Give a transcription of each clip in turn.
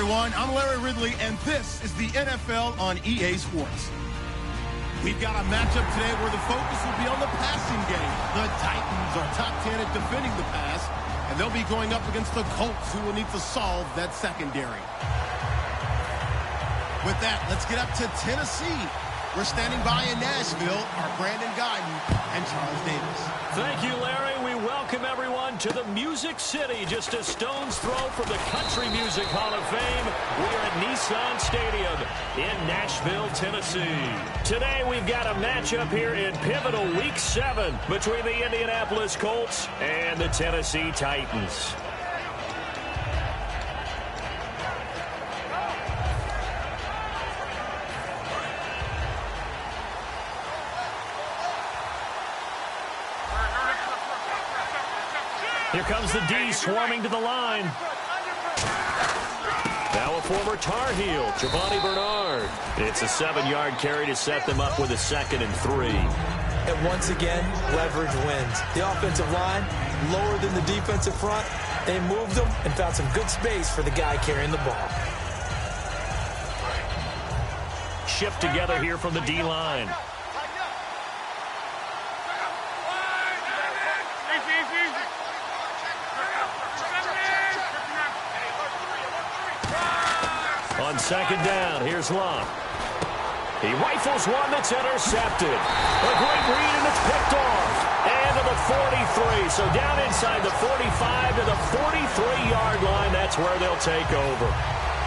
everyone. I'm Larry Ridley, and this is the NFL on EA Sports. We've got a matchup today where the focus will be on the passing game. The Titans are top 10 at defending the pass, and they'll be going up against the Colts, who will need to solve that secondary. With that, let's get up to Tennessee. We're standing by in Nashville, our Brandon Guyton and Charles Davis. Thank you, Larry. We welcome everyone to the Music City, just a stone's throw from the Country Music Hall of Fame. We are at Nissan Stadium in Nashville, Tennessee. Today, we've got a matchup here in pivotal Week 7 between the Indianapolis Colts and the Tennessee Titans. Here comes the D swarming to the line. Now a former Tar Heel, Giovanni Bernard. It's a 7-yard carry to set them up with a 2nd and 3. And once again, leverage wins. The offensive line, lower than the defensive front. They moved them and found some good space for the guy carrying the ball. Shift together here from the D-line. On 2nd down, here's Love. He rifles one that's intercepted. A great read, and it's picked off. And to the 43. So down inside the 45 to the 43-yard line. That's where they'll take over.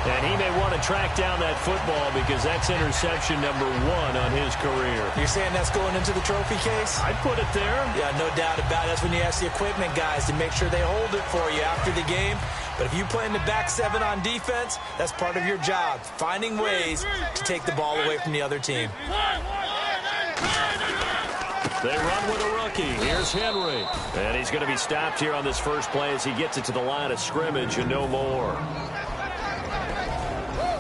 And he may want to track down that football because that's interception number 1 on his career. You're saying that's going into the trophy case? I'd put it there. Yeah, no doubt about it. That's when you ask the equipment guys to make sure they hold it for you after the game. But if you play in the back 7 on defense, that's part of your job, finding ways to take the ball away from the other team. They run with a rookie. Here's Henry. And he's going to be stopped here on this first play as he gets it to the line of scrimmage and no more.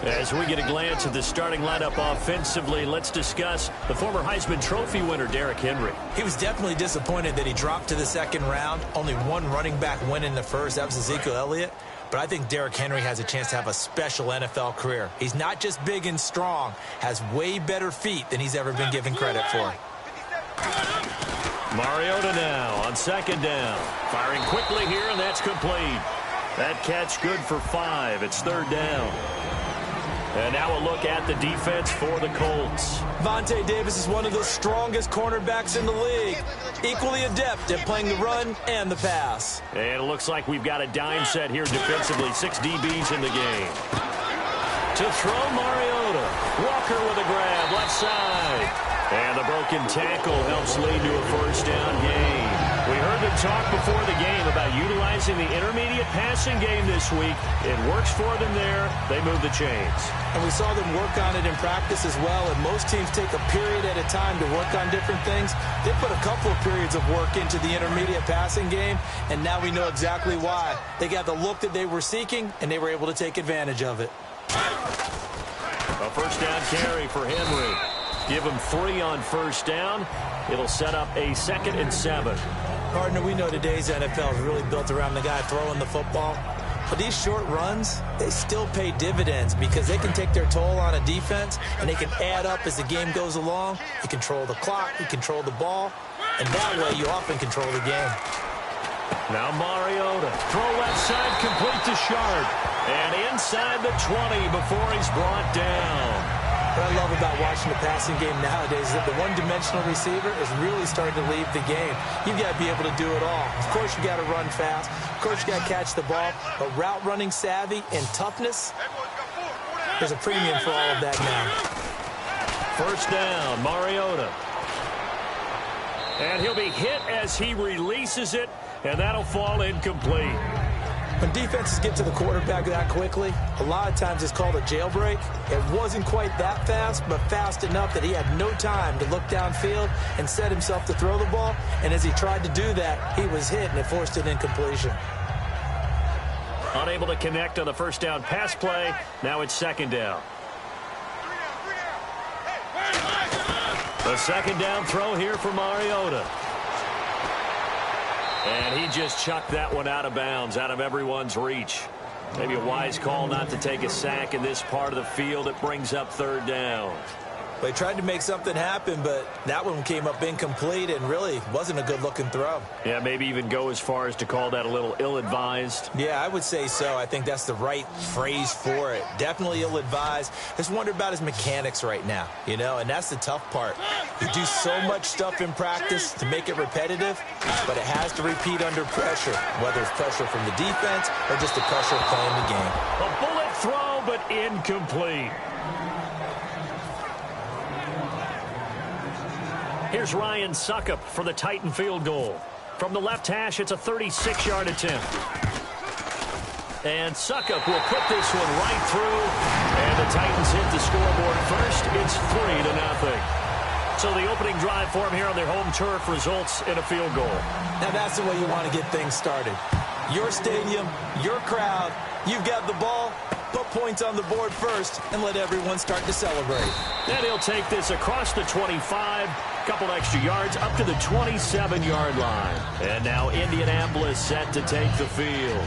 As we get a glance at the starting lineup offensively, let's discuss the former Heisman Trophy winner, Derrick Henry. He was definitely disappointed that he dropped to the 2nd round. Only one running back win in the first. That was Ezekiel Elliott. But I think Derrick Henry has a chance to have a special NFL career. He's not just big and strong, has way better feet than he's ever been given credit for. Mariota now on 2nd down. Firing quickly here, and that's complete. That catch good for 5. It's 3rd down. And now a look at the defense for the Colts. Vontae Davis is one of the strongest cornerbacks in the league. Equally adept at playing the run and the pass. And it looks like we've got a dime set here defensively. 6 DBs in the game. To throw, Mariota. Walker with a grab, left side. And the broken tackle helps lead to a 1st down gain. We heard them talk before the game about utilizing the intermediate passing game this week. It works for them there. They move the chains. And we saw them work on it in practice as well. And most teams take a period at a time to work on different things. They put a couple of periods of work into the intermediate passing game, and now we know exactly why. They got the look that they were seeking, and they were able to take advantage of it. A 1st down carry for Henry. Give him 3 on 1st down. It'll set up a 2nd and 7. Partner, we know today's NFL is really built around the guy throwing the football. But these short runs, they still pay dividends because they can take their toll on a defense, and they can add up as the game goes along. You control the clock, you control the ball, and that way you often control the game. Now Mariota. Throw left side, complete to Sharp. And inside the 20 before he's brought down. What I love about watching the passing game nowadays is that the one-dimensional receiver is really starting to leave the game. You've got to be able to do it all. Of course, you got to run fast. Of course, you got to catch the ball. But route running savvy and toughness, there's a premium for all of that now. 1st down, Mariota. And he'll be hit as he releases it, and that'll fall incomplete. When defenses get to the quarterback that quickly, a lot of times it's called a jailbreak. It wasn't quite that fast, but fast enough that he had no time to look downfield and set himself to throw the ball. And as he tried to do that, he was hit, and it forced an incompletion. Unable to connect on the 1st down pass play. Now it's 2nd down. The 2nd down throw here for Mariota. And he just chucked that one out of bounds, out of everyone's reach. Maybe a wise call not to take a sack in this part of the field. It brings up third down. They tried to make something happen, but that one came up incomplete and really wasn't a good-looking throw. Yeah, maybe even go as far as to call that a little ill-advised. Yeah, I would say so. I think that's the right phrase for it. Definitely ill-advised. Just wonder about his mechanics right now, you know, and that's the tough part. You do so much stuff in practice to make it repetitive, but it has to repeat under pressure, whether it's pressure from the defense or just the pressure of playing the game. A bullet throw, but incomplete. Here's Ryan Suckup for the Titan field goal. From the left hash, it's a 36-yard attempt. And Suckup will put this one right through. And the Titans hit the scoreboard first. It's 3-0. So the opening drive for them here on their home turf results in a field goal. Now that's the way you want to get things started. Your stadium, your crowd, you've got the ball. Put points on the board first and let everyone start to celebrate. And he'll take this across the 25, couple extra yards up to the 27-yard line. And now Indianapolis set to take the field.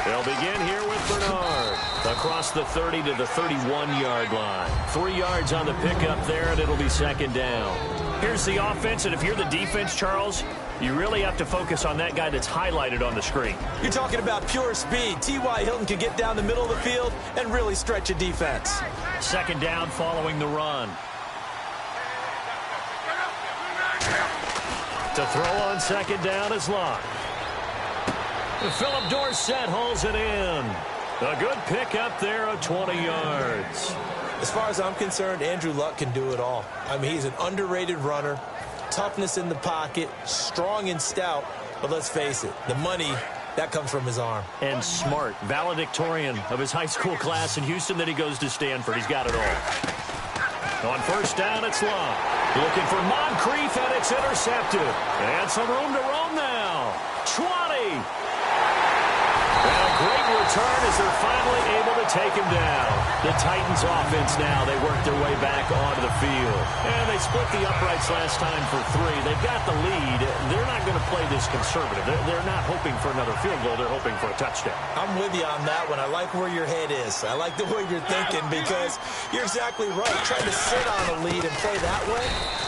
They'll begin here with Bernard. Across the 30 to the 31-yard line. 3 yards on the pickup there, and it'll be second down. Here's the offense, and if you're the defense, Charles, you really have to focus on that guy that's highlighted on the screen. You're talking about pure speed. T.Y. Hilton can get down the middle of the field and really stretch a defense. Second down following the run. To throw on second down is Locke. Philip Dorsett hauls it in. A good pick up there of 20 yards. As far as I'm concerned, Andrew Luck can do it all. I mean, he's an underrated runner, toughness in the pocket, strong and stout. But let's face it, the money, that comes from his arm. And smart, valedictorian of his high school class in Houston. Then he goes to Stanford. He's got it all. On first down, it's Luck. Looking for Moncrief, and it's intercepted. And some room to roam now. 20. And a great return as they're finally able to take him down. The Titans offense now, they work their way back onto the field. And they split the uprights last time for 3. They've got the lead. They're not going to play this conservative. They're not hoping for another field goal. They're hoping for a touchdown. I'm with you on that one. I like where your head is. I like the way you're thinking because you're exactly right. Trying to sit on a lead and play that way,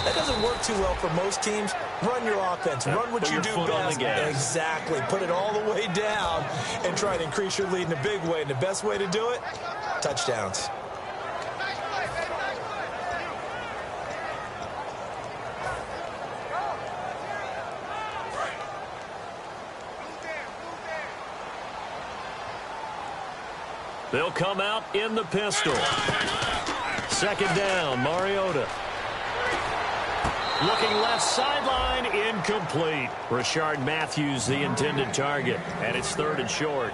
that doesn't work too well for most teams. Run your offense. Run what you do best. Exactly. Put it all the way down and try to increase your lead in a big way. And the best way to do it, touchdowns. They'll come out in the pistol. Second down, Mariota. Looking left sideline, incomplete. Rashard Matthews, the intended target, and it's third and short.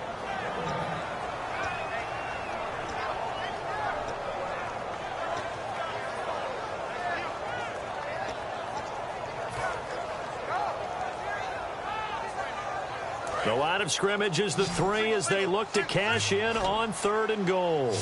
The line of scrimmage is the 3 as they look to cash in on third and goal.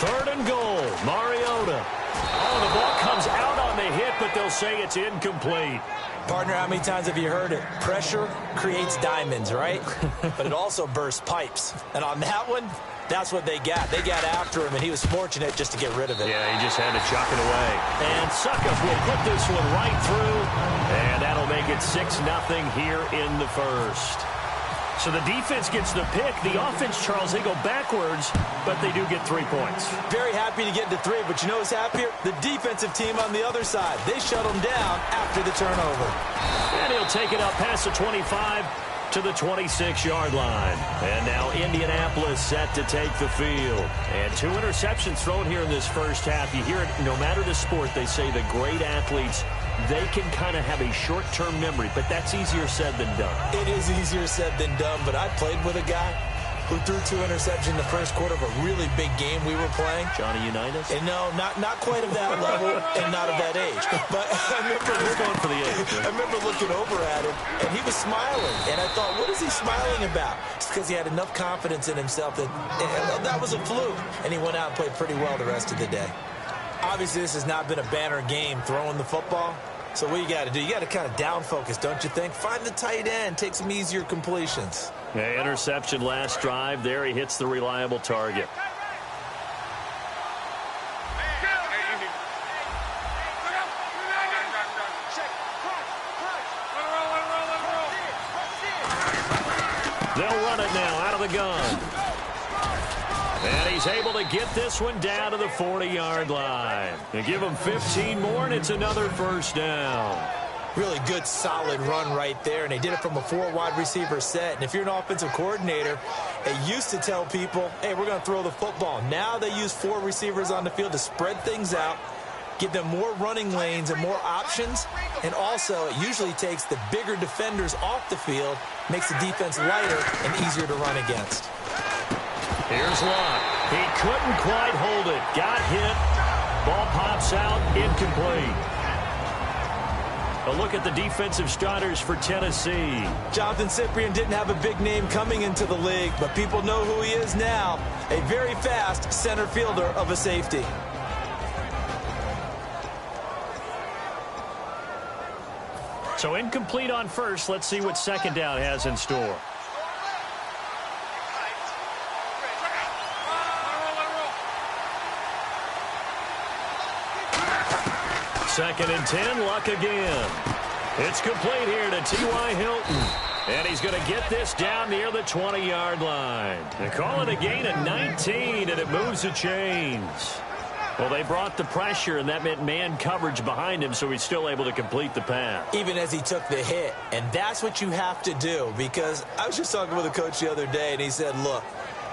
Third and goal, Mariota. Oh, the ball comes out on the hit, but they'll say it's incomplete. Partner, how many times have you heard it? Pressure creates diamonds, right? But it also bursts pipes. And on that one, that's what they got. They got after him, and he was fortunate just to get rid of it. Yeah, he just had to chuck it away. And Suckup will put this one right through, and that'll make it 6-0 here in the first. So the defense gets the pick. The offense, Charles, they go backwards, but they do get 3 points. Very happy to get to 3, but you know who's happier? The defensive team on the other side. They shut them down after the turnover. And he'll take it up past the 25 to the 26-yard line. And now Indianapolis set to take the field. And 2 interceptions thrown here in this first half. You hear it, no matter the sport, they say the great athletes, they can kind of have a short-term memory, but that's easier said than done. It is easier said than done, but I played with a guy who threw 2 interceptions in the first quarter of a really big game we were playing. Johnny Unitas? And no, not quite of that level and not of that age. But I remember looking over at him, and he was smiling. And I thought, what is he smiling about? It's because he had enough confidence in himself that was a fluke. And he went out and played pretty well the rest of the day. Obviously, this has not been a banner game throwing the football. So what you got to do, you got to kind of down focus, don't you think? Find the tight end, take some easier completions. Yeah, interception last drive. There he hits the reliable target. They'll run it now out of the gun. And he's able to get this one down to the 40-yard line. They give him 15 more, and it's another first down. Really good, solid run right there, and they did it from a 4-wide receiver set. And if you're an offensive coordinator, they used to tell people, hey, we're going to throw the football. Now they use 4 receivers on the field to spread things out, give them more running lanes and more options, and also it usually takes the bigger defenders off the field, makes the defense lighter and easier to run against. Here's Locke. He couldn't quite hold it. Got hit. Ball pops out. Incomplete. A look at the defensive starters for Tennessee. Jonathan Cyprien didn't have a big name coming into the league, but people know who he is now. A very fast center fielder of a safety. So incomplete on first. Let's see what second down has in store. Second and 10, Luck again. It's complete here to T.Y. Hilton. And he's going to get this down near the 20-yard line. They call it a gain of 19, and it moves the chains. Well, they brought the pressure, and that meant man coverage behind him, so he's still able to complete the pass. Even as he took the hit. And that's what you have to do, because I was just talking with a coach the other day, and he said, look,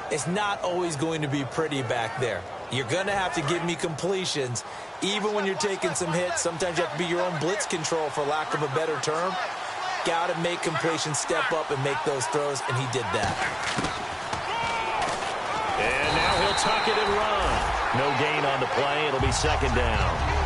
it's not always going to be pretty back there. You're going to have to give me completions. Even when you're taking some hits, sometimes you have to be your own blitz control, for lack of a better term. Got to make completions, step up, and make those throws, and he did that. And now he'll tuck it and run. No gain on the play. It'll be second down.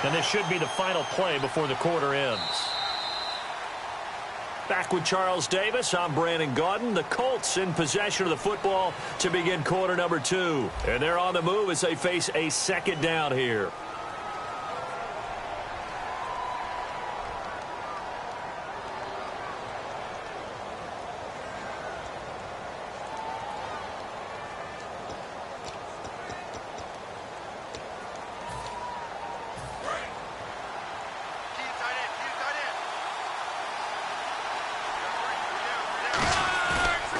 And this should be the final play before the quarter ends. Back with Charles Davis, I'm Brandon Gaudin. The Colts in possession of the football to begin quarter number 2. And they're on the move as they face a second down here.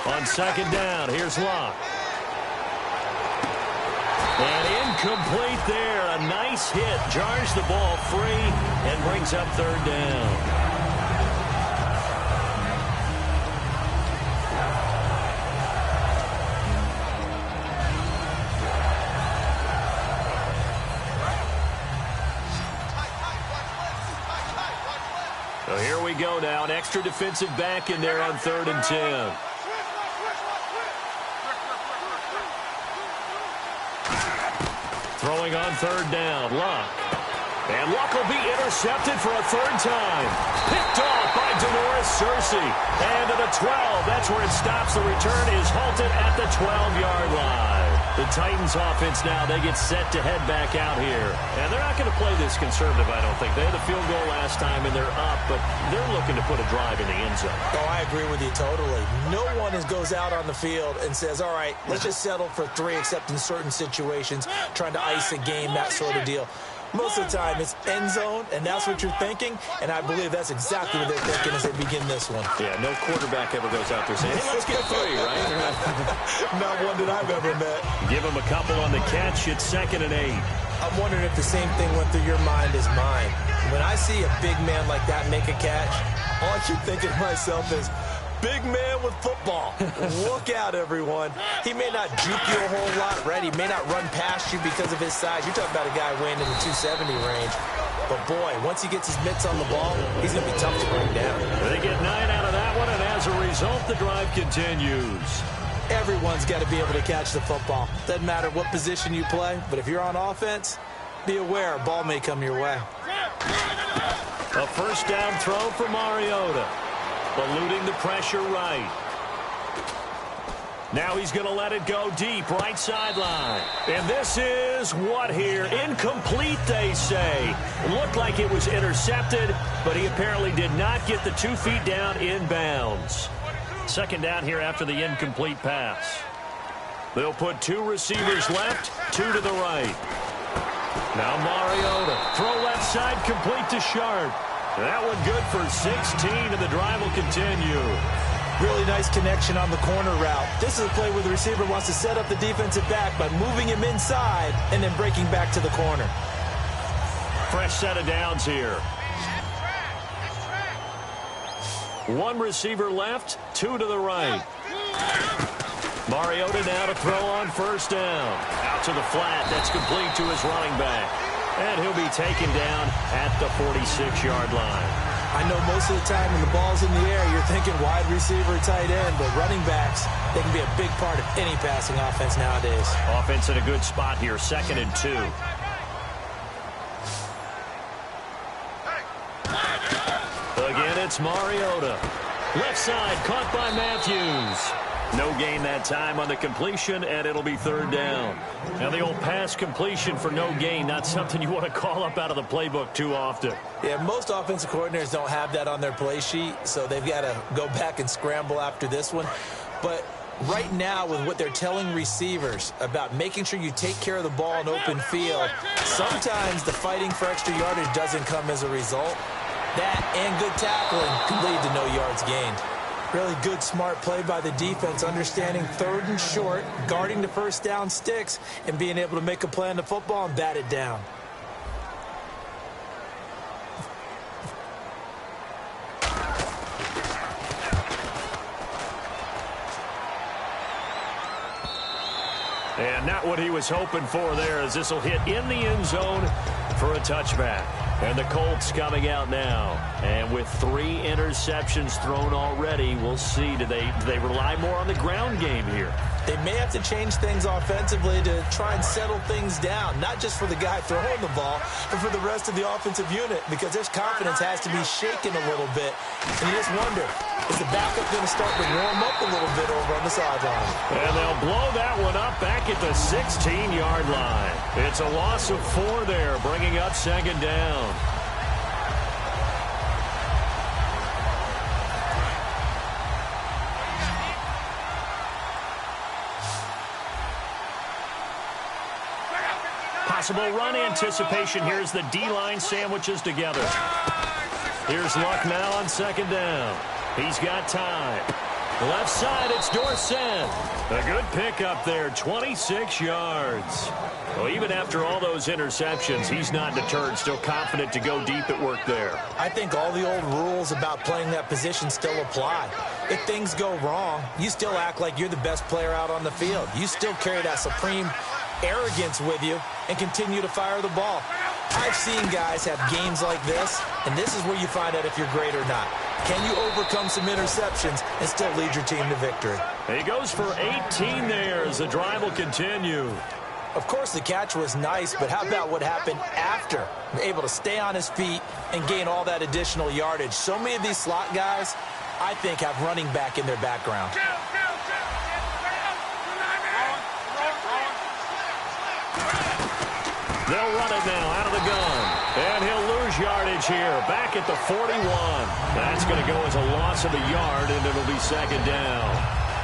On second down, here's Locke. And incomplete there. A nice hit. Jars the ball free and brings up third down. So here we go now. An extra defensive back in there on 3rd and 10. Throwing on 3rd down, Luck. And Luck will be intercepted for a 3rd time. Picked off by Denoris Searcy. And to the 12, that's where it stops. The return is halted at the 12-yard line. The Titans offense now, they get set to head back out here. And they're not going to play this conservative, I don't think. They had a field goal last time, and they're up, but they're looking to put a drive in the end zone. Oh, I agree with you totally. No one goes out on the field and says, all right, let's just settle for 3, except in certain situations, trying to ice a game, that sort of deal. Most of the time, it's end zone, and that's what you're thinking, and I believe that's exactly what they're thinking as they begin this one. Yeah, no quarterback ever goes out there saying, hey, let's get 3, right? Not one that I've ever met. Give him a couple on the catch. It's 2nd and 8. I'm wondering if the same thing went through your mind as mine. When I see a big man like that make a catch, all I keep thinking to myself is, big man with football. Look out, everyone. He may not juke you a whole lot, right? He may not run past you because of his size. You're talking about a guy weighing in the 270 range. But, boy, once he gets his mitts on the ball, he's going to be tough to bring down. They get 9 out of that one, and as a result, the drive continues. Everyone's got to be able to catch the football. Doesn't matter what position you play, but if you're on offense, be aware a ball may come your way. A first down throw for Mariota. Eluding the pressure right. Now he's going to let it go deep, right sideline. And this is what here? Incomplete, they say. Looked like it was intercepted, but he apparently did not get the 2 feet down in bounds. Second down here after the incomplete pass. They'll put 2 receivers left, 2 to the right. Now Mariota. Throw left side, complete to Sharp. That one good for 16, and the drive will continue. Really nice connection on the corner route. This is a play where the receiver wants to set up the defensive back by moving him inside and then breaking back to the corner. Fresh set of downs here. 1 receiver left, 2 to the right. Mariota now to throw on first down. Out to the flat. That's complete to his running back. And he'll be taken down at the 46-yard line. I know most of the time when the ball's in the air, you're thinking wide receiver, tight end, but running backs, they can be a big part of any passing offense nowadays. Offense in a good spot here, 2nd and 2. Again, it's Mariota. Left side, caught by Matthews. No gain that time on the completion, and it'll be 3rd down. Now, the old pass completion for no gain, not something you want to call up out of the playbook too often. Yeah, most offensive coordinators don't have that on their play sheet, so they've got to go back and scramble after this one. But right now, with what they're telling receivers about making sure you take care of the ball in open field, sometimes the fighting for extra yardage doesn't come as a result. That and good tackling could lead to no yards gained. Really good, smart play by the defense, understanding 3rd and short, guarding the first down sticks, and being able to make a play on the football and bat it down. And not what he was hoping for there, as this will hit in the end zone for a touchback. And the Colts coming out now. And with 3 interceptions thrown already, we'll see. Do they rely more on the ground game here? They may have to change things offensively to try and settle things down, not just for the guy throwing the ball, but for the rest of the offensive unit, because their confidence has to be shaken a little bit. And you just wonder, is the backup going to start to warm up a little bit over on the sideline? And they'll blow that one up back at the 16-yard line. It's a loss of 4 there, bringing up 2nd down. Possible run anticipation here as the D-line sandwiches together. Here's Luck now on 2nd down. He's got time. Left side, it's Dorsett. A good pickup there, 26 yards. Well, even after all those interceptions, he's not deterred, still confident to go deep at work there. I think all the old rules about playing that position still apply. If things go wrong, you still act like you're the best player out on the field. You still carry that supreme arrogance with you and continue to fire the ball. I've seen guys have games like this, and this is where you find out if you're great or not. Can you overcome some interceptions and still lead your team to victory? He goes for 18 there as the drive will continue. Of course, the catch was nice, but how about what happened after? Able to stay on his feet and gain all that additional yardage. So many of these slot guys, I think, have running back in their background. They'll run it now out of the gun. And he'll lose yardage here. Back at the 41. That's going to go as a loss of a yard, and it'll be 2nd down.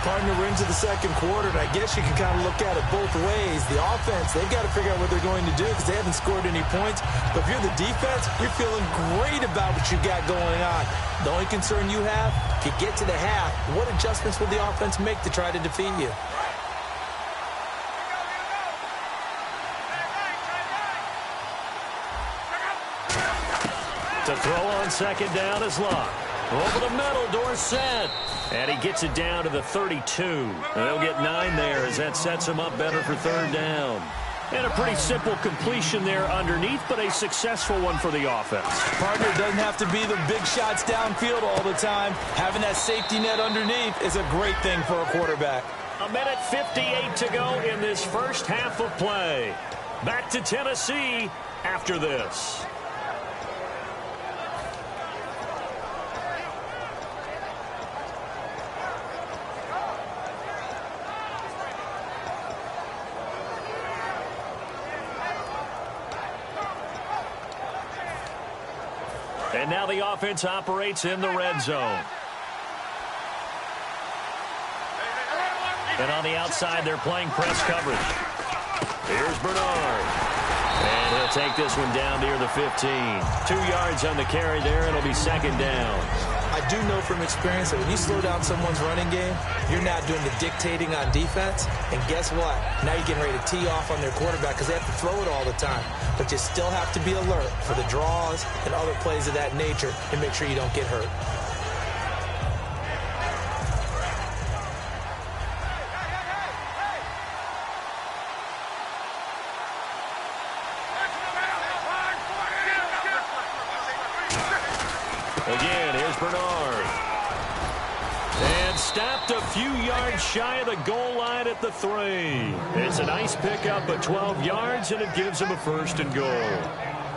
Partner, we're into the 2nd quarter, and I guess you can kind of look at it both ways. The offense, they've got to figure out what they're going to do because they haven't scored any points. But if you're the defense, you're feeling great about what you got going on. The only concern you have, if you get to the half, what adjustments will the offense make to try to defeat you? To throw on 2nd down is Luck. Over the middle, Dorsett. And he gets it down to the 32. And they'll get 9 there as that sets him up better for third down. And a pretty simple completion there underneath, but a successful one for the offense. Partner doesn't have to be the big shots downfield all the time. Having that safety net underneath is a great thing for a quarterback. A minute 58 to go in this first half of play. Back to Tennessee after this. And now the offense operates in the red zone. And on the outside, they're playing press coverage. Here's Bernard. And he'll take this one down near the 15. 2 yards on the carry there. It'll be second down. I do know from experience that when you slow down someone's running game, you're not doing the dictating on defense. And guess what? Now you're getting ready to tee off on their quarterback because they have to throw it all the time. But you still have to be alert for the draws and other plays of that nature and make sure you don't get hurt. Again, here's Bernard. And stopped a few yards shy of the goal line at the 3. It's a nice pickup of 12 yards, and it gives him a first and goal.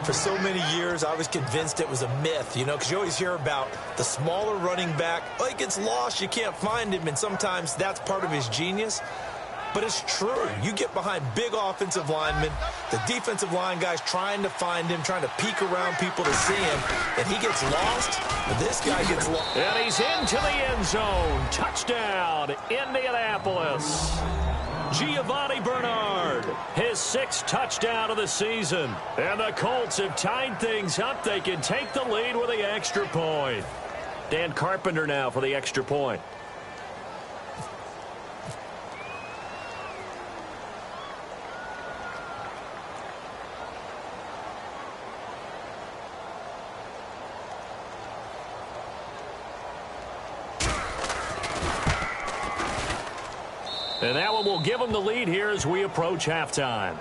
For so many years, I was convinced it was a myth, because you always hear about the smaller running back. Oh, he gets lost, you can't find him, and sometimes that's part of his genius. But it's true. You get behind big offensive linemen, the defensive line guys trying to find him, trying to peek around people to see him, and he gets lost, and this guy gets lost. And he's into the end zone. Touchdown, Indianapolis. Giovanni Bernard, his 6th touchdown of the season. And the Colts have tied things up. They can take the lead with the extra point. Dan Carpenter now for the extra point. And that one will give them the lead here as we approach halftime.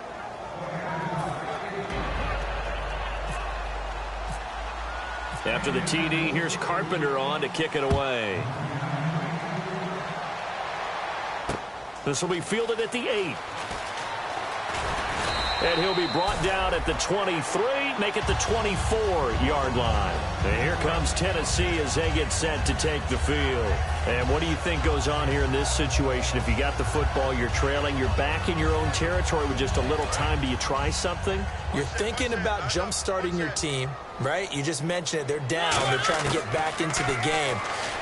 After the TD, here's Carpenter on to kick it away. This will be fielded at the 8. And he'll be brought down at the 23, make it the 24-yard line. And here comes Tennessee as they get set to take the field. And what do you think goes on here in this situation? If you got the football, you're trailing, you're back in your own territory with just a little time. Do you try something? You're thinking about jump-starting your team, right? You just mentioned it. They're down. They're trying to get back into the game.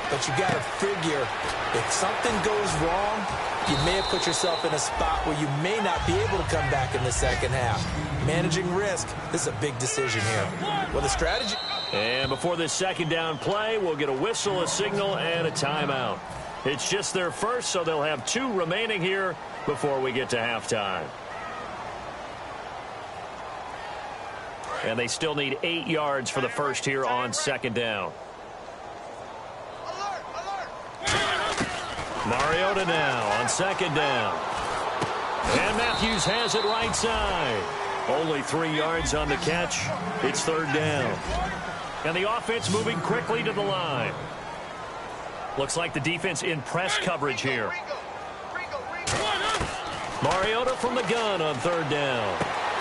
But you got to figure if something goes wrong, you may have put yourself in a spot where you may not be able to come back in the second half. Managing risk, this is a big decision here. Well, the strategy... And before this second down play, we'll get a whistle, a signal, and a timeout. It's just their first, so they'll have 2 remaining here before we get to halftime. And they still need 8 yards for the first here on second down. Mariota now on second down. And Matthews has it right side. Only 3 yards on the catch. It's third down. And the offense moving quickly to the line. Looks like the defense in press coverage here. Mariota from the gun on third down.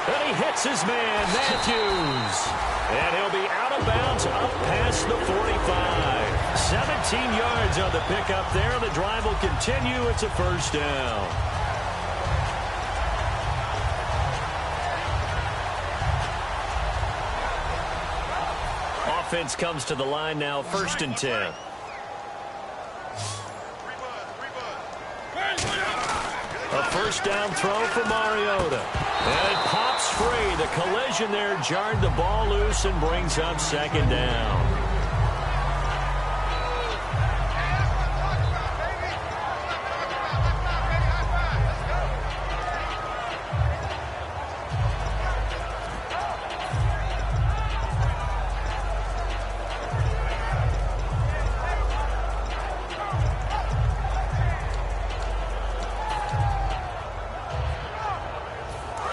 And he hits his man, Matthews. And he'll be out of bounds up past the 45. 17 yards on the pickup there. The drive will continue. It's a first down. Offense comes to the line now, 1st and 10. A first down throw for Mariota. And it pops free. The collision there jarred the ball loose and brings up second down.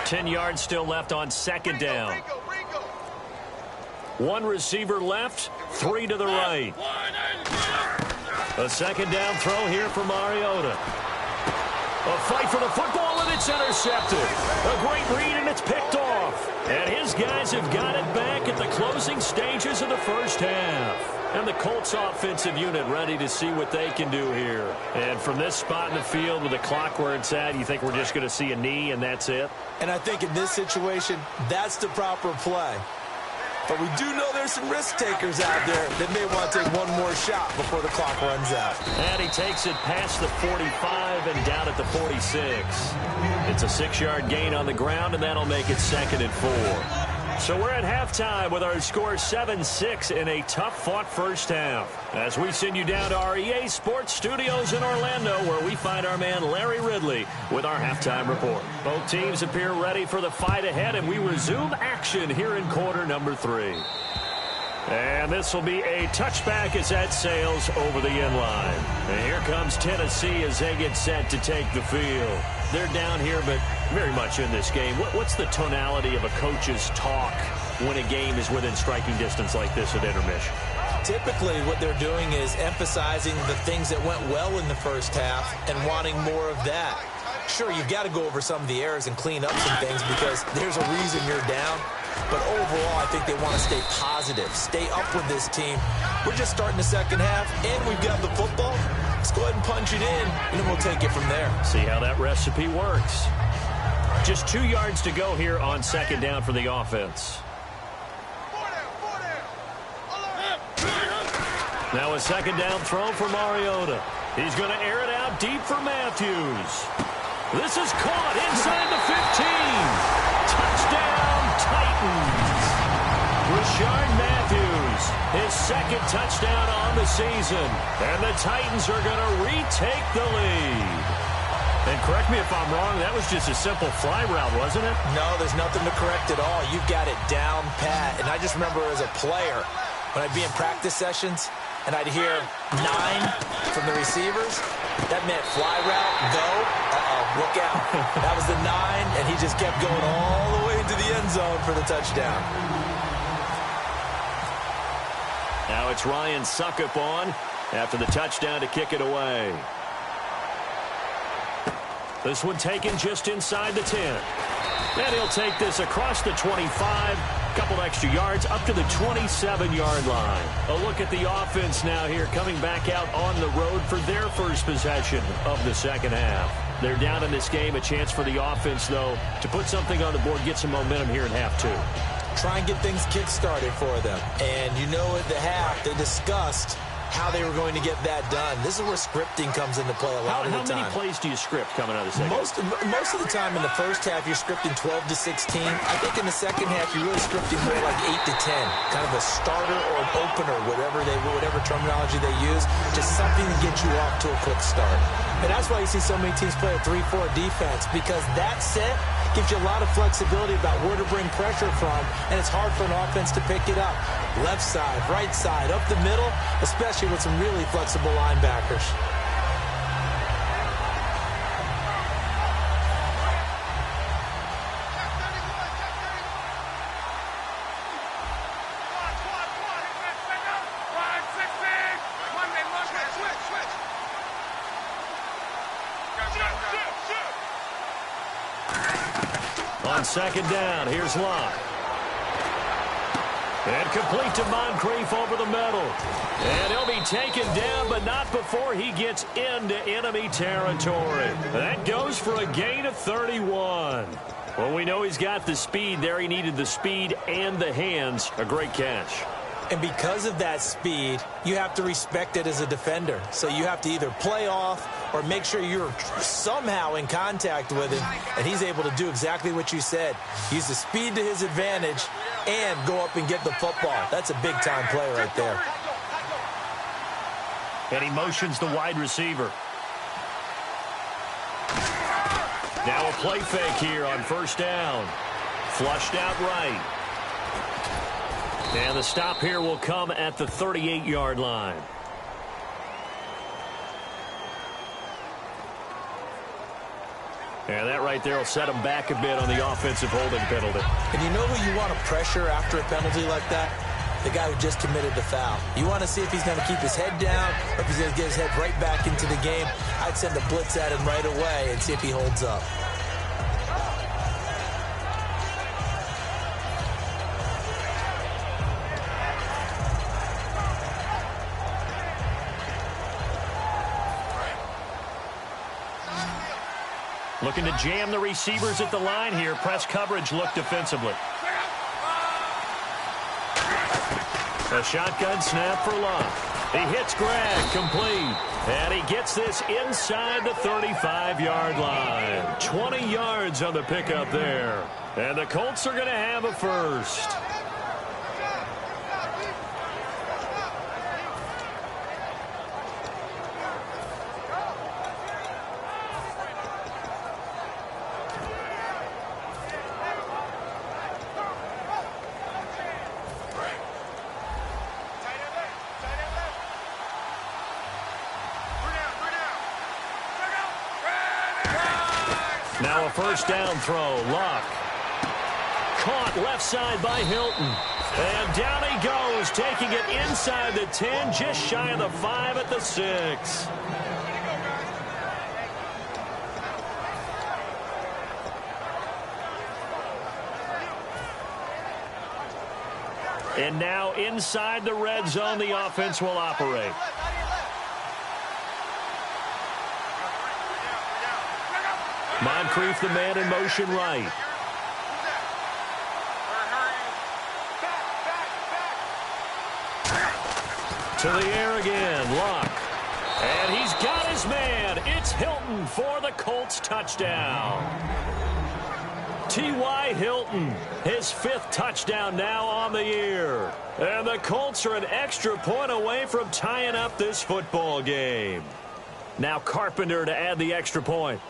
10 yards still left on second down. One receiver left, 3 to the right. A second down throw here for Mariota. A fight for the football, and it's intercepted. A great read, and it's picked off. And his guys have got it back at the closing stages of the first half. And the Colts offensive unit ready to see what they can do here. And from this spot in the field with the clock where it's at, you think we're just going to see a knee and that's it? And I think in this situation, that's the proper play. But we do know there's some risk takers out there that may want to take one more shot before the clock runs out. And he takes it past the 45 and down at the 46. It's a 6-yard gain on the ground, and that'll make it 2nd and 4. So we're at halftime with our score 7-6 in a tough-fought first half. As we send you down to our EA Sports Studios in Orlando, where we find our man Larry Ridley with our halftime report. Both teams appear ready for the fight ahead, and we resume action here in quarter number 3. And this will be a touchback as that sails over the end line. And here comes Tennessee as they get set to take the field. They're down here, but very much in this game. What's the tonality of a coach's talk when a game is within striking distance like this at intermission? Typically, what they're doing is emphasizing the things that went well in the first half and wanting more of that. Sure, you've got to go over some of the errors and clean up some things because there's a reason you're down. But overall, I think they want to stay positive, stay up with this team. We're just starting the second half, and we've got the football. Let's go ahead and punch it in, and then we'll take it from there. See how that recipe works. Just 2 yards to go here on second down for the offense. Now a second down throw for Mariota. He's going to air it out deep for Matthews. This is caught inside the 15. Touchdown, Titans. Rashard Matthews, his second touchdown on the season. And the Titans are going to retake the lead. And correct me if I'm wrong, that was just a simple fly route, wasn't it? No, there's nothing to correct at all. You've got it down pat. And I just remember as a player, when I'd be in practice sessions, and I'd hear 9 from the receivers, that meant fly route, go, look out. That was the 9, and he just kept going all the way into the end zone for the touchdown. Now it's Ryan Suckup on after the touchdown to kick it away. This one taken just inside the 10. And he'll take this across the 25, couple extra yards up to the 27-yard line. A look at the offense now here, coming back out on the road for their first possession of the second half. They're down in this game. A chance for the offense, though, to put something on the board, get some momentum here in half 2. Try and get things kick-started for them. And you know at the half, they discussed how they were going to get that done. This is where scripting comes into play a lot of the time. How many plays do you script coming out of the second? Most of the time in the first half, you're scripting 12 to 16. I think in the second half, you're really scripting more like 8 to 10. Kind of a starter or an opener, whatever terminology they use. Just something to get you off to a quick start. And that's why you see so many teams play a 3-4 defense, because that set gives you a lot of flexibility about where to bring pressure from, and it's hard for an offense to pick it up. Left side, right side, up the middle, especially with some really flexible linebackers. On second down, here's Locke. And complete to Moncrief over the middle. And he'll be taken down, but not before he gets into enemy territory. That goes for a gain of 31. Well, we know he's got the speed there. He needed the speed and the hands. A great catch. And because of that speed, you have to respect it as a defender. So you have to either play off or make sure you're somehow in contact with him. And he's able to do exactly what you said. Use the speed to his advantage and go up and get the football. That's a big-time play right there. And he motions the wide receiver. Now a play fake here on first down. Flushed out right. And the stop here will come at the 38-yard line. And that right there will set him back a bit on the offensive holding penalty. And you know who you want to pressure after a penalty like that? The guy who just committed the foul. You want to see if he's going to keep his head down or if he's going to get his head right back into the game. I'd send a blitz at him right away and see if he holds up. Looking to jam the receivers at the line here. Press coverage look defensively. A shotgun snap for Luck. He hits Greg, complete. And he gets this inside the 35-yard line. 20 yards on the pickup there. And the Colts are going to have a first. Now a first down throw. Luck. Caught left side by Hilton. And down he goes, taking it inside the 10, just shy of the 5 at the 6. And now inside the red zone, the offense will operate. Moncrief, the man in motion right. To the air again, Luck. And he's got his man. It's Hilton for the Colts touchdown. T.Y. Hilton, his 5th touchdown now on the year. And the Colts are an extra point away from tying up this football game. Now Carpenter to add the extra point.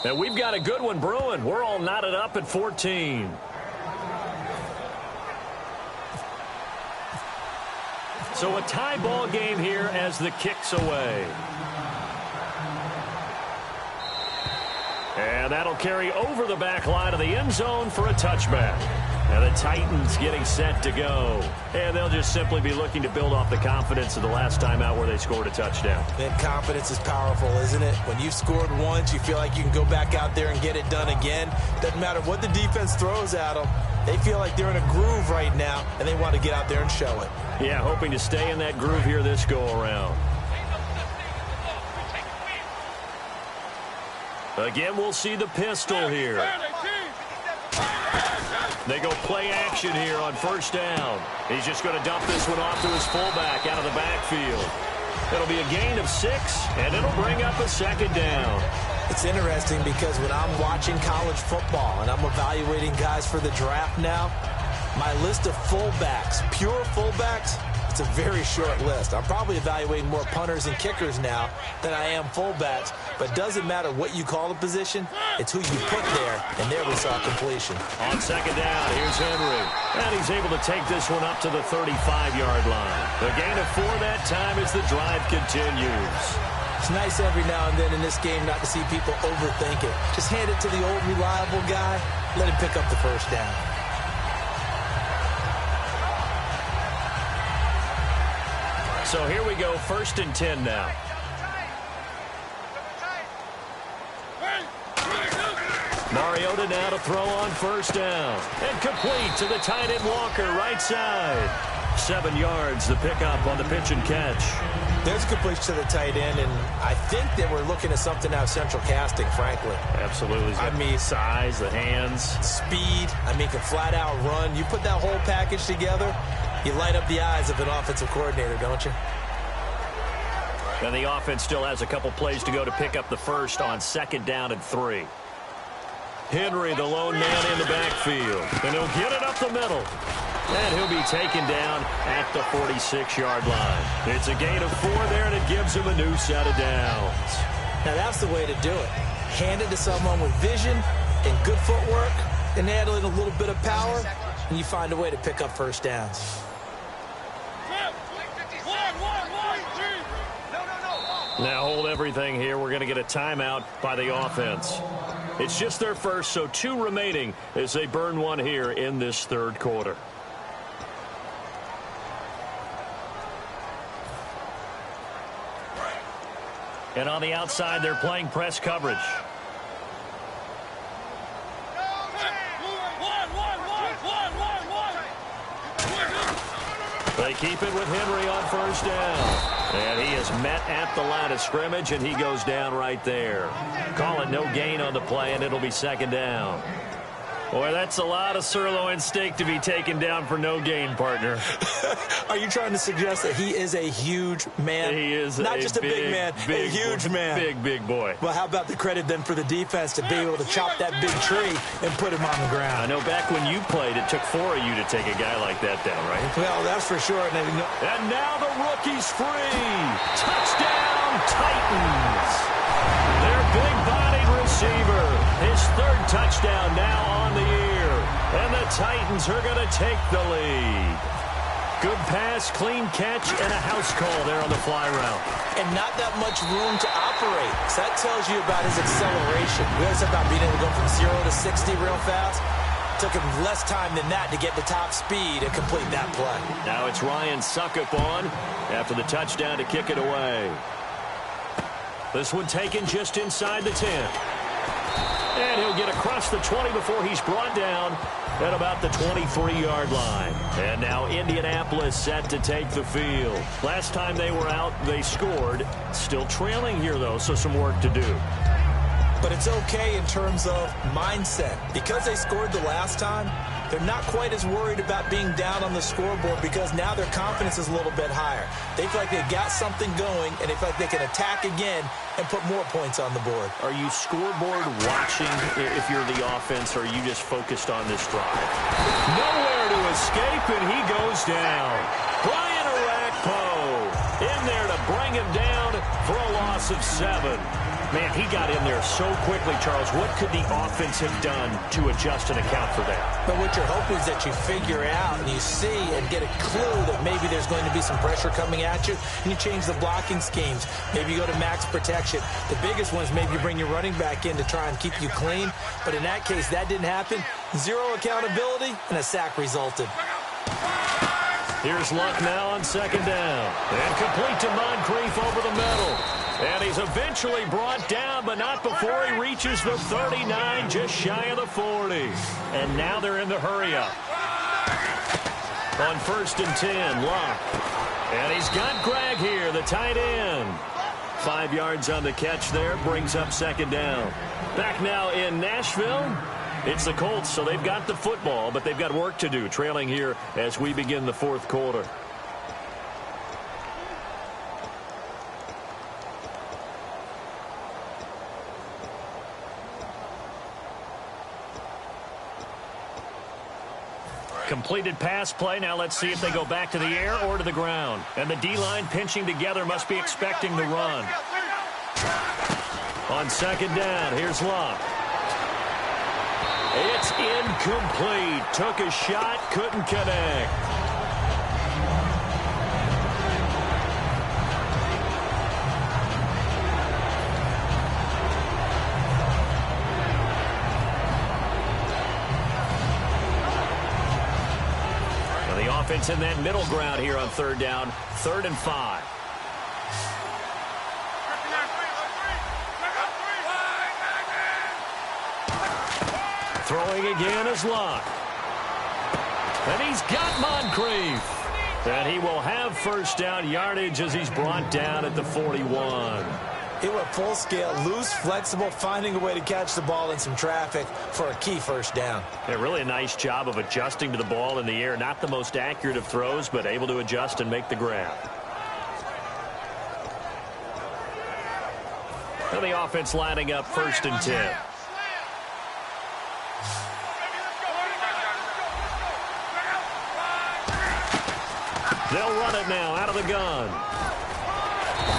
And we've got a good one brewing. We're all knotted up at 14. So a tie ball game here as the kick's away. And that'll carry over the back line of the end zone for a touchback. And the Titans getting set to go. And they'll just simply be looking to build off the confidence of the last time out where they scored a touchdown. And confidence is powerful, isn't it? When you've scored once, you feel like you can go back out there and get it done again. Doesn't matter what the defense throws at them. They feel like they're in a groove right now, and they want to get out there and show it. Yeah, hoping to stay in that groove here this go-around. Again, we'll see the pistol here. They go play action here on first down. He's just going to dump this one off to his fullback out of the backfield. It'll be a gain of 6, and it'll bring up a second down. It's interesting because when I'm watching college football and I'm evaluating guys for the draft now, my list of fullbacks, pure fullbacks, it's a very short list. I'm probably evaluating more punters and kickers now than I am fullbacks, but it doesn't matter what you call the position, it's who you put there, and there we saw completion. On second down, here's Henry, and he's able to take this one up to the 35-yard line. The gain of 4 that time as the drive continues. It's nice every now and then in this game not to see people overthink it. Just hand it to the old reliable guy, let him pick up the first down. So here we go, 1st and 10 now. Mariota now to throw on first down. And complete to the tight end Walker, right side. 7 yards, the pickup on the pitch and catch. There's a completion to the tight end, and I think that we're looking at something out of central casting, frankly. Absolutely. I mean, size, the hands. Speed. I mean, can flat out run. You put that whole package together, you light up the eyes of an offensive coordinator, don't you? And the offense still has a couple plays to go to pick up the first on 2nd down and 3. Henry, the lone man in the backfield. And he'll get it up the middle. And he'll be taken down at the 46-yard line. It's a gain of 4 there, and it gives him a new set of downs. Now, that's the way to do it. Hand it to someone with vision and good footwork and add in a little bit of power. and you find a way to pick up first downs. Now hold everything here. We're going to get a timeout by the offense. It's just their first, so 2 remaining as they burn one here in this third quarter. And on the outside, they're playing press coverage. They keep it with Henry on first down. And he is met at the line of scrimmage, and he goes down right there. Call it no gain on the play, and it'll be second down. Boy, that's a lot of sirloin steak to be taken down for no gain, partner. Are you trying to suggest that he is a huge man? He is not just a big man, a huge man. Big boy. Well, how about the credit then for the defense to be able to chop that big tree and put him on the ground? I know back when you played, it took 4 of you to take a guy like that down, right? Well, that's for sure. And now the rookie's free. Touchdown, Titans. Their big-bodied receiver. His 3rd touchdown now on the year. And the Titans are going to take the lead. Good pass, clean catch, and a house call there on the fly route. And not that much room to operate. So that tells you about his acceleration. We always talk about being able to go from 0 to 60 real fast. Took him less time than that to get the top speed and complete that play. Now it's Ryan Suckup on after the touchdown to kick it away. This one taken just inside the 10. And he'll get across the 20 before he's brought down at about the 23-yard line. And now Indianapolis set to take the field. Last time they were out, they scored. Still trailing here, though, so some work to do. But it's okay in terms of mindset. Because they scored the last time, they're not quite as worried about being down on the scoreboard because now their confidence is a little bit higher. They feel like they've got something going, and they feel like they can attack again and put more points on the board. Are you scoreboard watching if you're the offense, or are you just focused on this drive? Nowhere to escape, and he goes down. Brian Orakpo in there to bring him down for a loss of 7. Man, he got in there so quickly, Charles. What could the offense have done to adjust and account for that? But what you're hoping is that you figure out and you see and get a clue that maybe there's going to be some pressure coming at you, and you change the blocking schemes. Maybe you go to max protection. The biggest one is maybe you bring your running back in to try and keep you clean. But in that case, that didn't happen. 0 accountability, and a sack resulted. Here's Luck now on second down. And complete to Moncrief over the middle. And he's eventually brought down, but not before he reaches the 39, just shy of the 40. And now they're in the hurry-up. On 1st and 10, Luck. And he's got Gregg here, the tight end. 5 yards on the catch there, brings up second down. Back now in Nashville. It's the Colts, so they've got the football, but they've got work to do, trailing here as we begin the 4th quarter. Completed pass play. Now let's see if they go back to the air or to the ground. And the D-line pinching together must be expecting the run. On second down, here's Luck. It's incomplete. Took a shot, couldn't connect. Now the offense in that middle ground here on 3rd down, 3rd and 5. Throwing again is Luck. And he's got Moncrief. And he will have first down yardage as he's brought down at the 41. He went full scale, loose, flexible, finding a way to catch the ball in some traffic for a key first down. Yeah, really a nice job of adjusting to the ball in the air. Not the most accurate of throws, but able to adjust and make the grab. Now the offense lining up 1st and 10. They'll run it now out of the gun.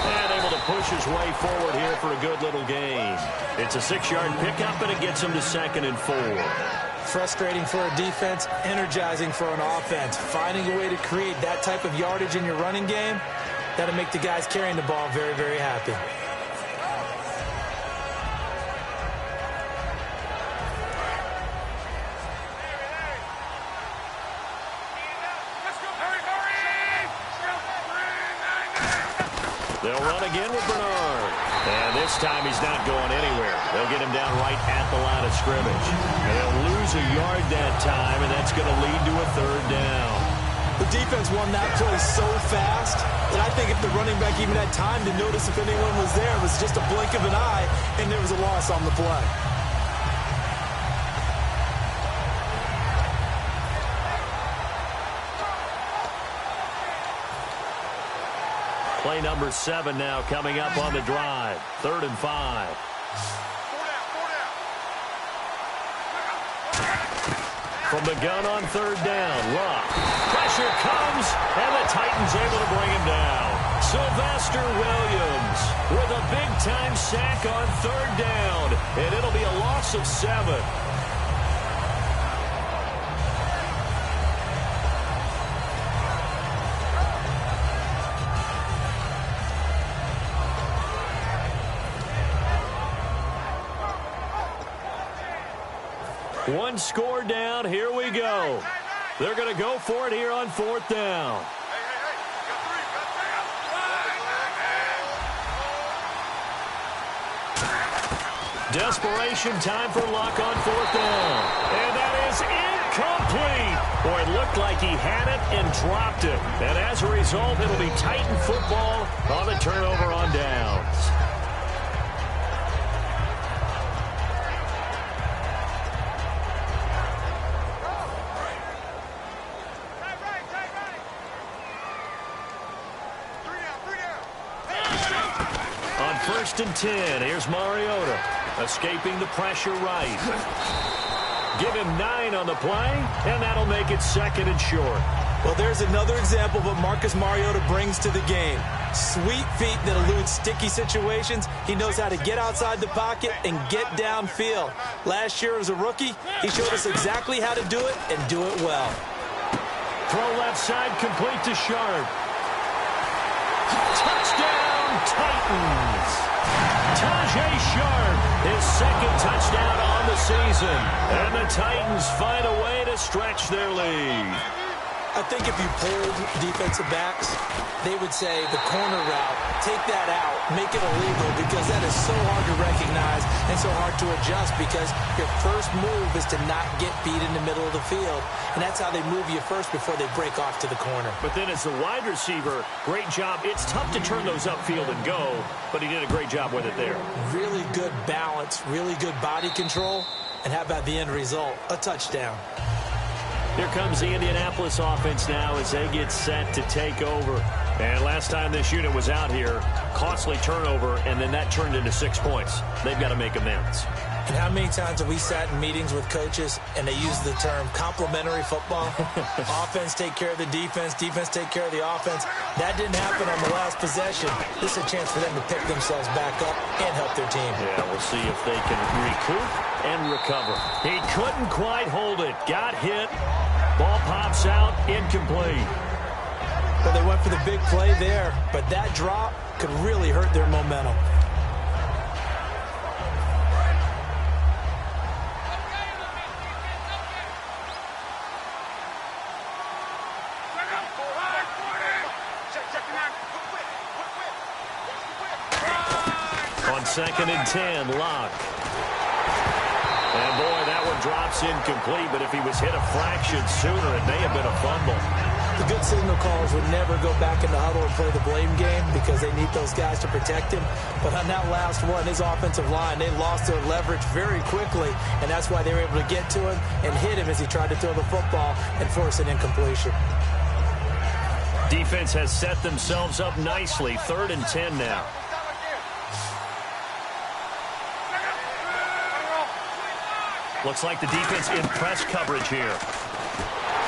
And able to push his way forward here for a good little gain. It's a 6-yard pickup, and it gets him to 2nd and 4. Frustrating for a defense, energizing for an offense. Finding a way to create that type of yardage in your running game, that'll make the guys carrying the ball very, very happy. They'll run again with Bernard. And this time he's not going anywhere. They'll get him down right at the line of scrimmage. And they'll lose a yard that time, and that's going to lead to a third down. The defense won that play so fast that I think if the running back even had time to notice if anyone was there, it was just a blink of an eye, and there was a loss on the play. Play number 7 now coming up on the drive. 3rd and 5. From the gun on 3rd down, Luck. Pressure comes, and the Titans able to bring him down. Sylvester Williams with a big-time sack on 3rd down, and it'll be a loss of 7. One score down. Here we go. They're going to go for it here on 4th down. Desperation time for Luck on 4th down. And that is incomplete. Boy, it looked like he had it and dropped it. And as a result, it'll be Titan football on the turnover on downs. On 1st and 10, here's Mariota, escaping the pressure right. Give him 9 on the play, and that'll make it 2nd and short. Well, there's another example of what Marcus Mariota brings to the game. Sweet feet that elude sticky situations. He knows how to get outside the pocket and get downfield. Last year as a rookie, he showed us exactly how to do it and do it well. Throw left side, complete to Sharp. Touchdown, Titans. Tajay Sharp, his 2nd touchdown on the season. And the Titans find a way to stretch their lead. I think if you polled defensive backs, they would say the corner route, take that out, make it illegal, because that is so hard to recognize and so hard to adjust, because your first move is to not get beat in the middle of the field. And that's how they move you first before they break off to the corner. But then as the wide receiver, great job. It's tough to turn those upfield and go, but he did a great job with it there. Really good balance, really good body control. And how about the end result? A touchdown. Here comes the Indianapolis offense now as they get set to take over. And last time this unit was out here, costly turnover, and then that turned into 6 points. They've got to make amends. And how many times have we sat in meetings with coaches and they use the term complementary football? Offense take care of the defense, defense take care of the offense. That didn't happen on the last possession. This is a chance for them to pick themselves back up and help their team. Yeah, we'll see if they can recoup and recover. He couldn't quite hold it. Got hit. Ball pops out, incomplete. Well, they went for the big play there, but that drop could really hurt their momentum. On 2nd and 10, Locke. And boy, that one drops incomplete, but if he was hit a fraction sooner, it may have been a fumble. The good signal callers would never go back in the huddle and play the blame game because they need those guys to protect him. But on that last one, his offensive line, they lost their leverage very quickly, and that's why they were able to get to him and hit him as he tried to throw the football and force an incompletion. Defense has set themselves up nicely. 3rd and 10 now. Looks like the defense in press coverage here.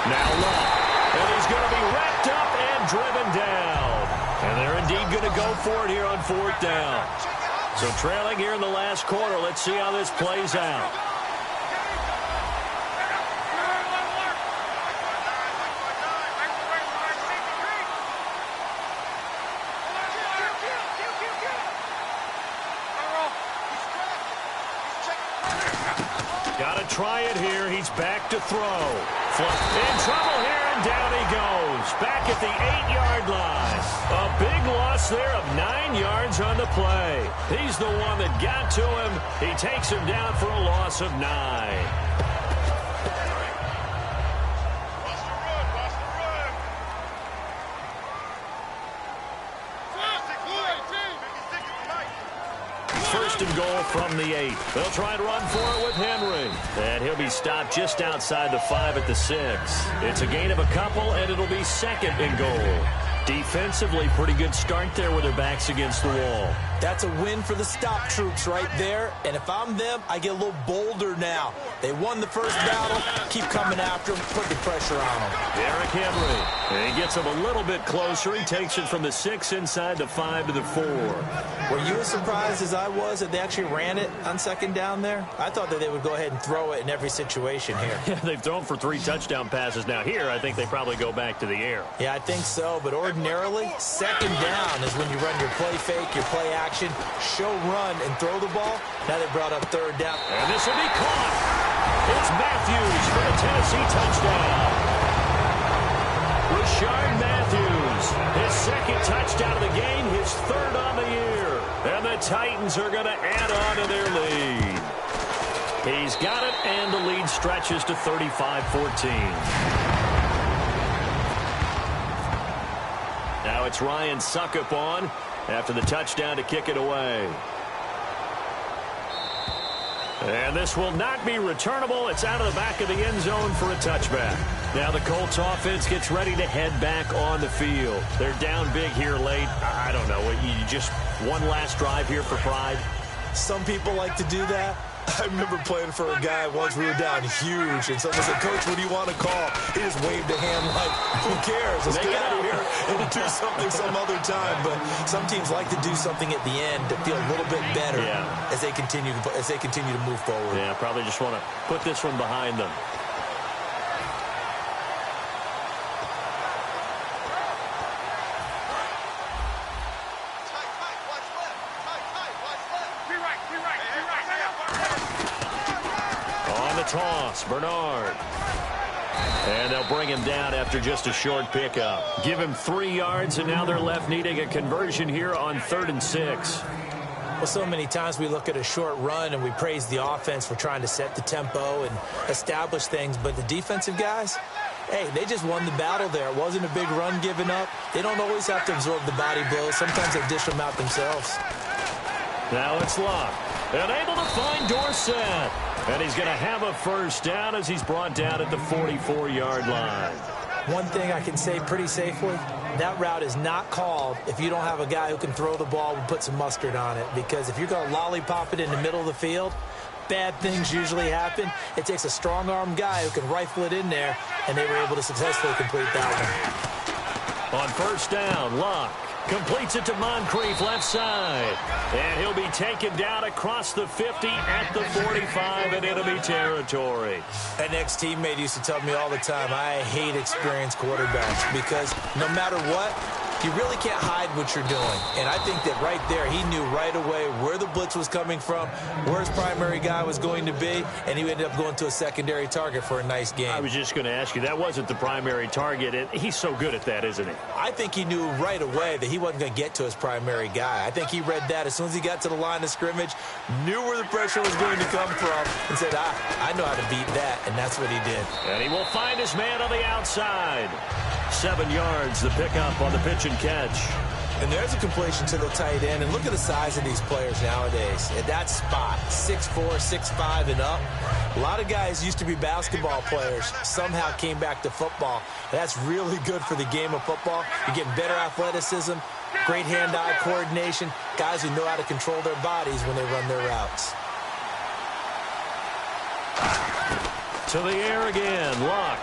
Now Love. And he's going to be wrapped up and driven down. And they're indeed going to go for it here on 4th down. So trailing here in the last quarter. Let's see how this plays out. Got to try it here. He's back to throw. In trouble here, and down he goes. Back at the 8-yard line. A big loss there of 9 yards on the play. He's the one that got to him. He takes him down for a loss of 9. First and goal from the 8. They'll try to run for it with Henry. And he'll be stopped just outside the 5 at the 6. It's a gain of a couple, and it'll be second and goal. Defensively, pretty good start there with their backs against the wall. That's a win for the stop troops right there. And if I'm them, I get a little bolder now. They won the first battle. Keep coming after them. Put the pressure on them. Derrick Henry. And he gets him a little bit closer. He takes it from the 6 inside the 5 to the 4. Were you as surprised as I was that they actually ran it on second down there? I thought that they would go ahead and throw it in every situation here. Yeah, they've thrown for 3 touchdown passes. Now here, I think they probably go back to the air. Yeah, I think so. But ordinarily, second down is when you run your play fake, your play action, show run, and throw the ball. Now they brought up third down. And this will be caught. It's Matthews for the Tennessee touchdown. Rashard Matthews, his second touchdown of the game, his third on the year. And the Titans are going to add on to their lead. He's got it, and the lead stretches to 35-14. Now it's Ryan Suckup on after the touchdown to kick it away. And this will not be returnable. It's out of the back of the end zone for a touchback. Now the Colts offense gets ready to head back on the field. They're down big here late. I don't know. You just one last drive here for pride? Some people like to do that. I remember playing for a guy once. We were down huge, and someone said, "Coach, what do you want to call?" He just waved a hand like, "Who cares? Let's get out of here and do something some other time." But some teams like to do something at the end to feel a little bit better as they continue to move forward. Yeah, probably just want to put this one behind them. Toss, Bernard. And they'll bring him down after just a short pickup. Give him 3 yards, and now they're left needing a conversion here on 3rd and 6. Well, so many times we look at a short run and we praise the offense for trying to set the tempo and establish things, but the defensive guys, hey, they just won the battle there. It wasn't a big run given up. They don't always have to absorb the body blows. Sometimes they dish them out themselves. Now it's Locke. And able to find Dorsett. And he's going to have a first down as he's brought down at the 44-yard line. One thing I can say pretty safely, that route is not called if you don't have a guy who can throw the ball and put some mustard on it. Because if you're going to lollipop it in the middle of the field, bad things usually happen. It takes a strong-arm guy who can rifle it in there, and they were able to successfully complete that one. On first down, Locke completes it to Moncrief left side. And he'll be taken down across the 50 at the 45 and enemy territory. An ex-teammate used to tell me all the time, I hate experienced quarterbacks because no matter what, you really can't hide what you're doing. And I think that right there, he knew right away where the blitz was coming from, where his primary guy was going to be, and he ended up going to a secondary target for a nice game. I was just going to ask you, that wasn't the primary target, and he's so good at that, isn't he? I think he knew right away that he wasn't going to get to his primary guy. I think he read that as soon as he got to the line of scrimmage, knew where the pressure was going to come from, and said, I know how to beat that, and that's what he did. And he will find his man on the outside. 7 yards, the pickup on the pitch and catch. And there's a completion to the tight end. And look at the size of these players nowadays. At that spot, 6'4", 6'5", and up. A lot of guys used to be basketball players. Somehow came back to football. That's really good for the game of football. You're getting better athleticism, great hand-eye coordination, guys who know how to control their bodies when they run their routes. To the air again, Locke.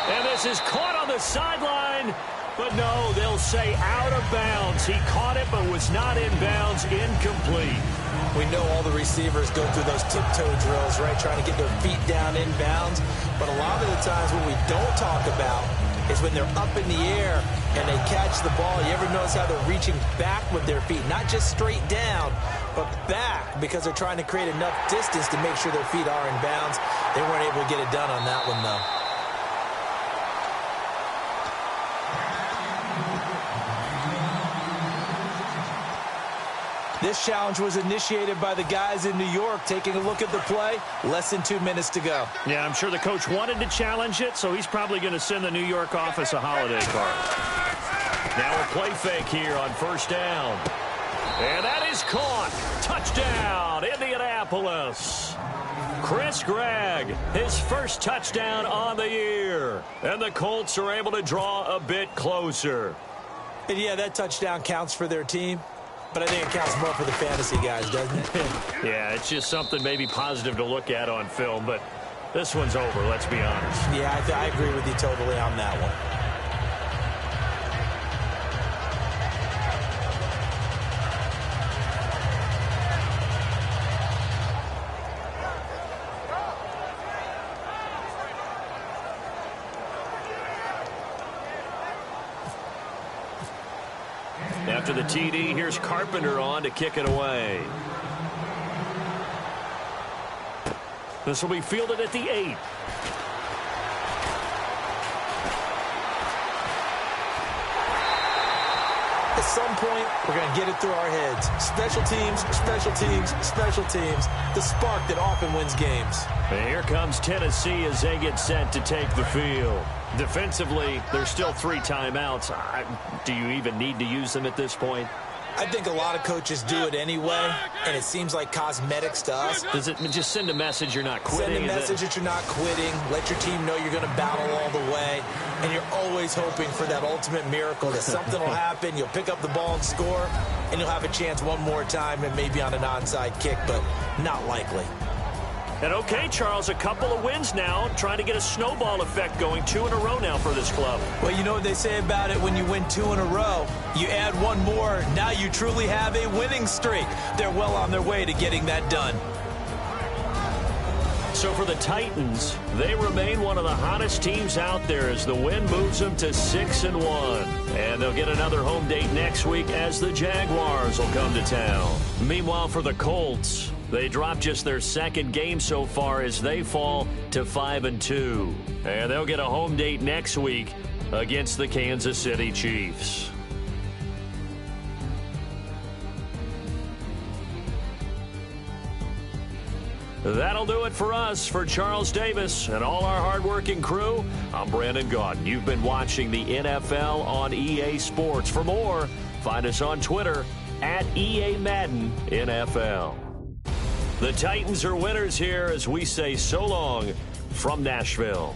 And this is caught on the sideline. But no, they'll say out of bounds. He caught it but was not in bounds. Incomplete. We know all the receivers go through those tiptoe drills, right, trying to get their feet down in bounds. But a lot of the times what we don't talk about is when they're up in the air and they catch the ball. You ever notice how they're reaching back with their feet, not just straight down, but back because they're trying to create enough distance to make sure their feet are in bounds. They weren't able to get it done on that one, though. This challenge was initiated by the guys in New York. Taking a look at the play, less than 2 minutes to go. Yeah, I'm sure the coach wanted to challenge it, so he's probably going to send the New York office a holiday card. Now a play fake here on first down. And that is caught. Touchdown, Indianapolis. Chris Gregg, his first touchdown on the year. And the Colts are able to draw a bit closer. And yeah, that touchdown counts for their team. But I think it counts more for the fantasy guys, doesn't it? Yeah, it's just something maybe positive to look at on film, but this one's over, let's be honest. Yeah, I agree with you totally on that one. After the TD, here's Carpenter on to kick it away. This will be fielded at the 8. At some point, we're going to get it through our heads. Special teams, special teams, special teams. The spark that often wins games. And here comes Tennessee as they get set to take the field. Defensively, there's still 3 timeouts. Do you even need to use them at this point? I think a lot of coaches do it anyway, and it seems like cosmetics to us. Does it just send a message you're not quitting? Send a message that you're not quitting. Let your team know you're going to battle all the way. And you're always hoping for that ultimate miracle that something will happen. You'll pick up the ball and score, and you'll have a chance one more time and maybe on an onside kick, but not likely. And okay, Charles, a couple of wins now, trying to get a snowball effect going. 2 in a row now for this club. Well, you know what they say about it when you win 2 in a row. You add one more, now you truly have a winning streak. They're well on their way to getting that done. So for the Titans, they remain one of the hottest teams out there as the win moves them to 6-1. And they'll get another home date next week as the Jaguars will come to town. Meanwhile, for the Colts, they dropped just their 2nd game so far as they fall to 5-2. And they'll get a home date next week against the Kansas City Chiefs. That'll do it for us. For Charles Davis and all our hardworking crew, I'm Brandon Gaudin. You've been watching the NFL on EA Sports. For more, find us on Twitter at EA Madden NFL. The Titans are winners here as we say so long from Nashville.